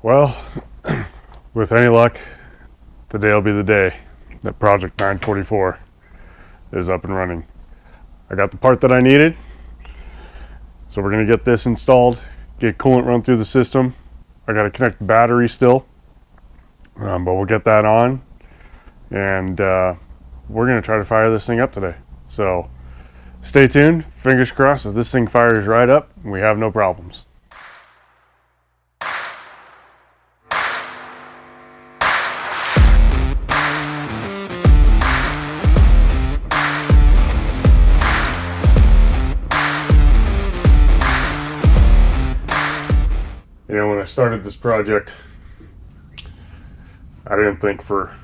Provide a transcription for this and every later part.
Well, with any luck, today will be the day that Project 944 is up and running. I got the part that I needed, so we're going to get this installed, get coolant run through the system. I got to connect the battery still, but we'll get that on, and we're going to try to fire this thing up today. So stay tuned, fingers crossed that this thing fires right up and we have no problems. You know, when I started this project, I didn't think for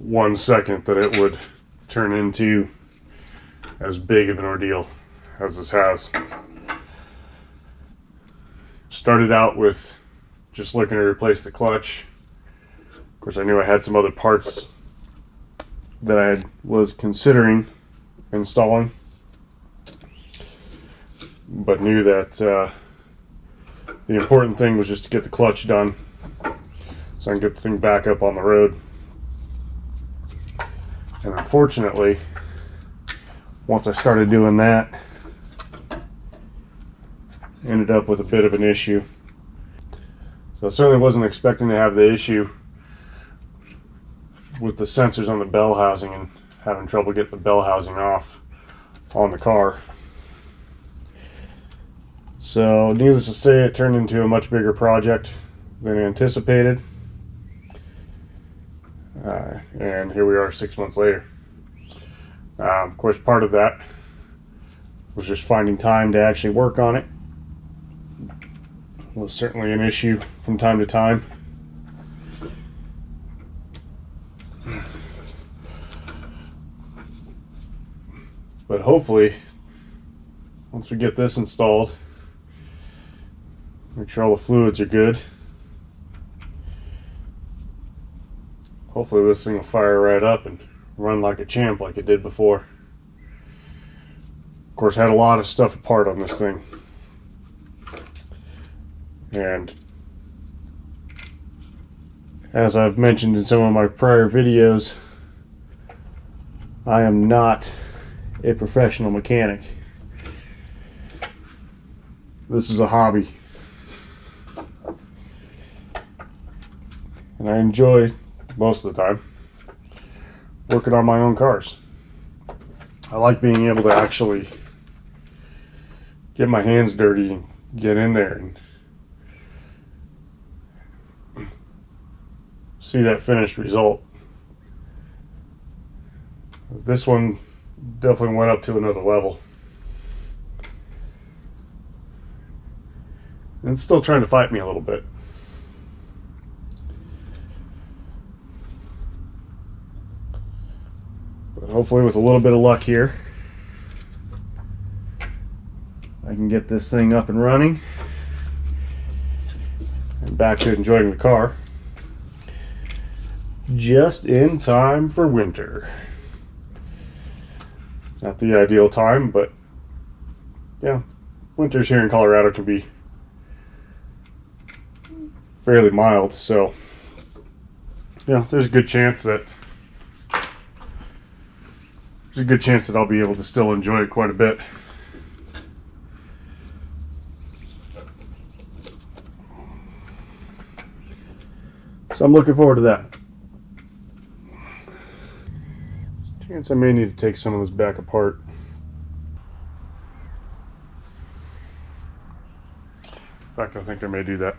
1 second that it would turn into as big of an ordeal as this has. Started out with just looking to replace the clutch. Of course, I knew I had some other parts that I was considering installing, but knew that the important thing was just to get the clutch done so I can get the thing back up on the road. And unfortunately, once I started doing that, ended up with a bit of an issue. So I certainly wasn't expecting to have the issue with the sensors on the bell housing and having trouble getting the bell housing off on the car. So needless to say, it turned into a much bigger project than anticipated. And here we are 6 months later. Of course, part of that was just finding time to actually work on it. It was certainly an issue from time to time. But hopefully, once we get this installed, make sure all the fluids are good, hopefully this thing will fire right up and run like a champ like it did before. Of course, I had a lot of stuff apart on this thing, and as I've mentioned in some of my prior videos, I am not a professional mechanic. This is a hobby, and I enjoy most of the time working on my own cars. I like being able to actually get my hands dirty and get in there and see that finished result. This one definitely went up to another level, and it's still trying to fight me a little bit. But hopefully with a little bit of luck here, I can get this thing up and running and back to enjoying the car just in time for winter. Not the ideal time, but yeah, winters here in Colorado can be fairly mild, so yeah, there's a good chance that I'll be able to still enjoy it quite a bit. So I'm looking forward to that. There's a chance I may need to take some of this back apart. In fact, I think I may do that.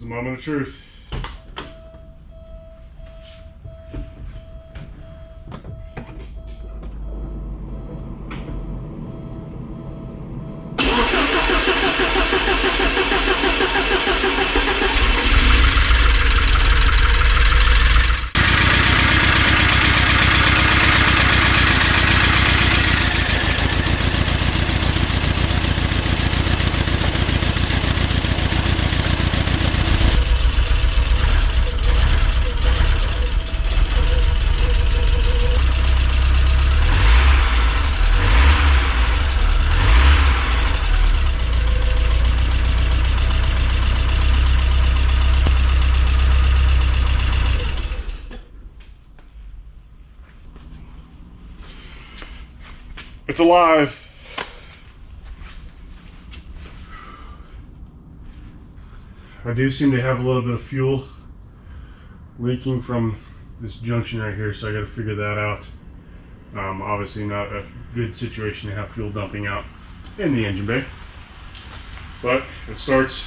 the moment of truth. It's alive. I do seem to have a little bit of fuel leaking from this junction right here, so I got to figure that out. Obviously not a good situation to have fuel dumping out in the engine bay, but it starts,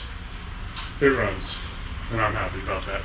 it runs, and I'm happy about that.